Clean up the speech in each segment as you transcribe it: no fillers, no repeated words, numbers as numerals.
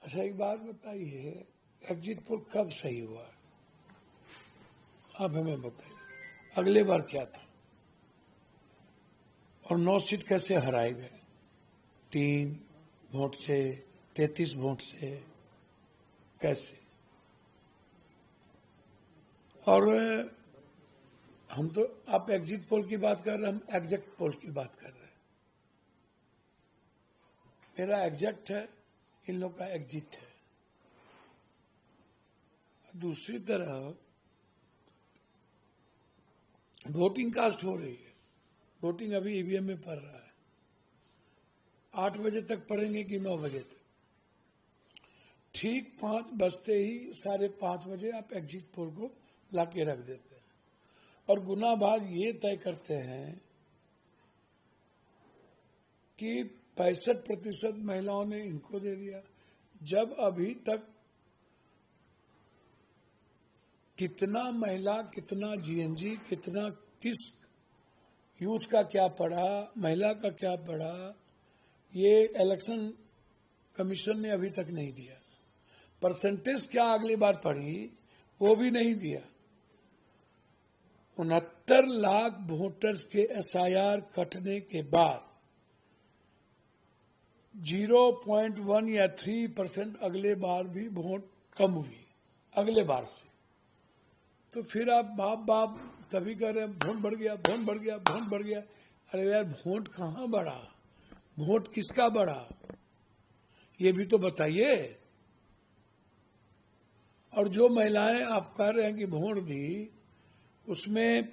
अच्छा, एक बात बताइए, एग्जिट पोल कब सही हुआ? आप हमें बताइए, अगले बार क्या था और 9 सीट कैसे हराए गए? 3 वोट से, 33 वोट से, कैसे? और हम तो, आप एग्जिट पोल की बात कर रहे हैं, हम एग्जैक्ट पोल की बात कर रहे हैं। मेरा एग्जैक्ट है, इन लोग का एग्जिट है। दूसरी तरफ वोटिंग कास्ट हो रही है, वोटिंग अभी ईवीएम में पड़ रहा है। 8 बजे तक पढ़ेंगे कि 9 बजे तक? ठीक 5 बजते ही 5:30 बजे आप एग्जिट पोल को लाके रख देते हैं और गुना भाग ये तय करते हैं कि 65% महिलाओं ने इनको दे दिया, जब अभी तक कितना महिला, कितना जीएनजी, कितना किस यूथ का क्या पड़ा, महिला का क्या पड़ा, ये इलेक्शन कमीशन ने अभी तक नहीं दिया। परसेंटेज क्या अगली बार पड़ी, वो भी नहीं दिया। 69 लाख वोटर्स के एसआईआर कटने के बाद 0.1 या 3% अगले बार भी वोट कम हुई अगले बार से। तो फिर आप बाप तभी कह रहे हैं वोट बढ़ गया, वोट बढ़ गया, वोट बढ़ गया। अरे यार, वोट कहाँ बढ़ा? वोट किसका बढ़ा, ये भी तो बताइए। और जो महिलाएं आप कह रहे हैं कि वोट दी, उसमें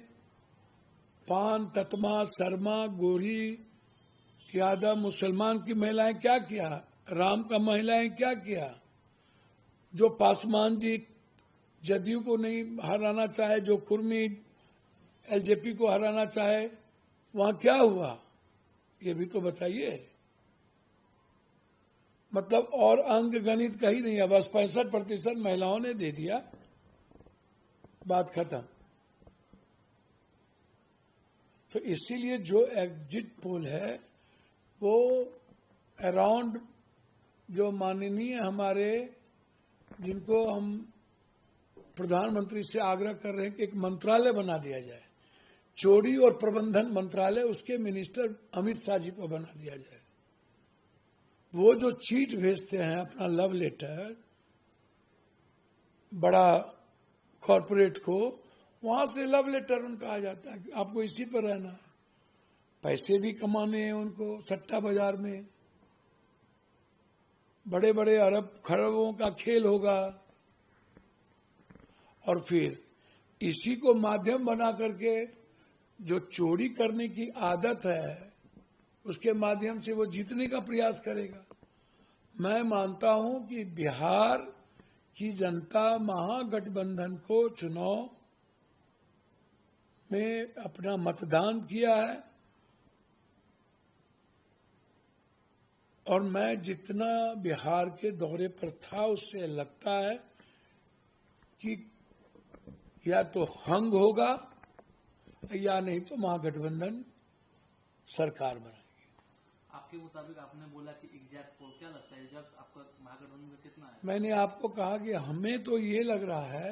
पान, ततमा, शर्मा, गोरी, यादव, मुसलमान की महिलाएं क्या किया, राम का महिलाएं क्या किया? जो पासवान जी जदयू को नहीं हराना चाहे, जो कुर्मी एलजेपी को हराना चाहे, वहां क्या हुआ, ये भी तो बताइए। मतलब और अंक गणित कहीं नहीं है, बस 65% महिलाओं ने दे दिया, बात खत्म। तो इसीलिए जो एग्जिट पोल है वो अराउंड, जो माननीय हमारे, जिनको हम प्रधानमंत्री से आग्रह कर रहे हैं कि एक मंत्रालय बना दिया जाए, चोरी और प्रबंधन मंत्रालय, उसके मिनिस्टर अमित शाह जी को बना दिया जाए। वो जो चीट भेजते हैं अपना लव लेटर बड़ा कॉरपोरेट को, वहां से लव लेटर उनका आ जाता है कि आपको इसी पर रहना है, पैसे भी कमाने हैं उनको सट्टा बाजार में, बड़े बड़े अरब खरबों का खेल होगा। और फिर इसी को माध्यम बना करके जो चोरी करने की आदत है, उसके माध्यम से वो जीतने का प्रयास करेगा। मैं मानता हूं कि बिहार की जनता महागठबंधन को चुनाव में अपना मतदान किया है, और मैं जितना बिहार के दौरे पर था, उससे लगता है कि या तो हंग होगा या नहीं तो महागठबंधन सरकार बनाएगी। आपके मुताबिक आपने बोला कि एग्जैक्ट पोल, क्या लगता है रिजल्ट आपका महागठबंधन में कितना है? मैंने आपको कहा कि हमें तो ये लग रहा है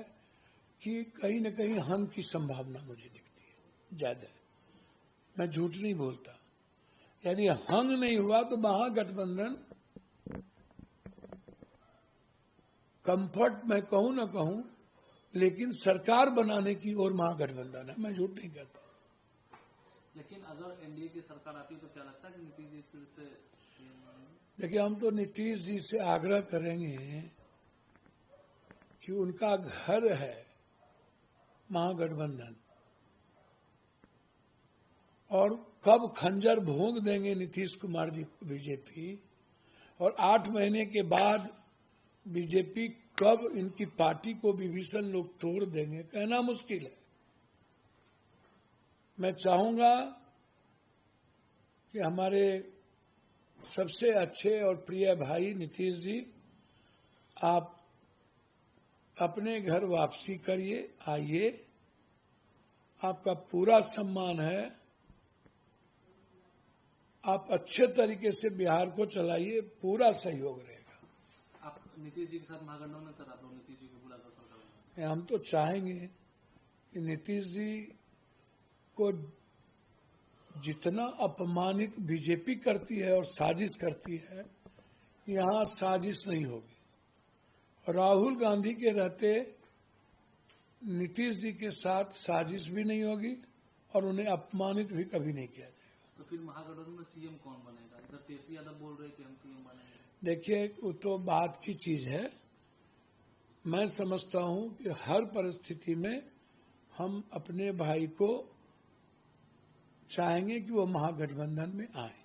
कि कहीं न कहीं हंग की संभावना मुझे दिखती है ज्यादा। मैं झूठ नहीं बोलता। यदि हंग नहीं हुआ तो महागठबंधन, कंफर्ट मैं कहूं ना कहूं, लेकिन सरकार बनाने की ओर महागठबंधन है, मैं झूठ नहीं कहता। लेकिन अगर एनडीए की सरकार आती है तो क्या लगता है कि नीतीश जी फिर से? देखिए, हम तो नीतीश जी से आग्रह करेंगे कि उनका घर है महागठबंधन, और कब खंजर भोंक देंगे नीतीश कुमार जी को बीजेपी, और 8 महीने के बाद बीजेपी कब इनकी पार्टी को विभीषण लोग तोड़ देंगे, कहना मुश्किल है। मैं चाहूंगा कि हमारे सबसे अच्छे और प्रिय भाई नीतीश जी, आप अपने घर वापसी करिए, आइए, आपका पूरा सम्मान है, आप अच्छे तरीके से बिहार को चलाइए, पूरा सहयोग रहेगा। आप नीतीश जी के साथ महागठबंधन में सर आप लोग नीतीश जी को बुलाकर सरकार बनाएंगे? हम तो चाहेंगे कि नीतीश जी को जितना अपमानित बीजेपी करती है और साजिश करती है, यहाँ साजिश नहीं होगी। राहुल गांधी के रहते नीतीश जी के साथ साजिश भी नहीं होगी और उन्हें अपमानित भी कभी नहीं किया जाएगा। तो फिर महागठबंधन में सीएम कौन बनेगा? इधर तेजस्वी यादव बोल रहे कि हम सीएम बनेंगे। देखिए, वो तो बात की चीज है। मैं समझता हूं कि हर परिस्थिति में हम अपने भाई को चाहेंगे कि वो महागठबंधन में आए।